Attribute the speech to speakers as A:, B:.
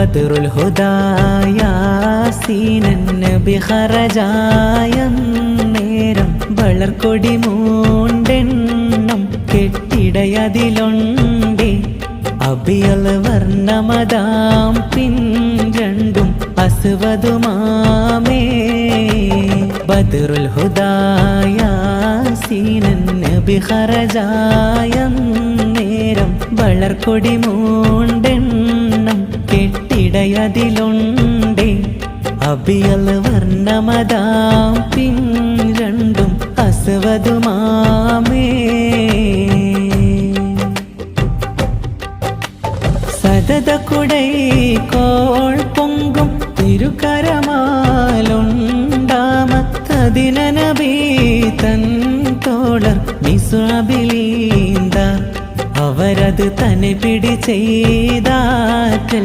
A: ബദറുൽ ഹുദായാസീനൻ നബി ഖറജായ നേരം വളർക്കൊടി മൂണ്ടെണ്ണം കെട്ടിടയതിലുണ്ടേ അബിയൽ വർണ്ണമതാം പിൻരണ്ടും അസ്വദുമാമേ ബദറുൽ ഹുദായാസീനൻ നബി ഖറജായ നേരം വളർക്കൊടി മൂണ്ടെണ്ണം കെട്ടിടയതിലുണ്ടേ അബിയൽ വർണ്ണമതാം പിൻരണ്ടും അസ്വദുമാമേ സദത കുടൈ കോൾ പൊങ്കും തിരുക്കരമാലുണ്ടാമത്തതിന നബി തൻ തോളർ മിസ്അബിലീന്ത അവരത് തന്നെ പിടി ചെയ്താറ്റൽ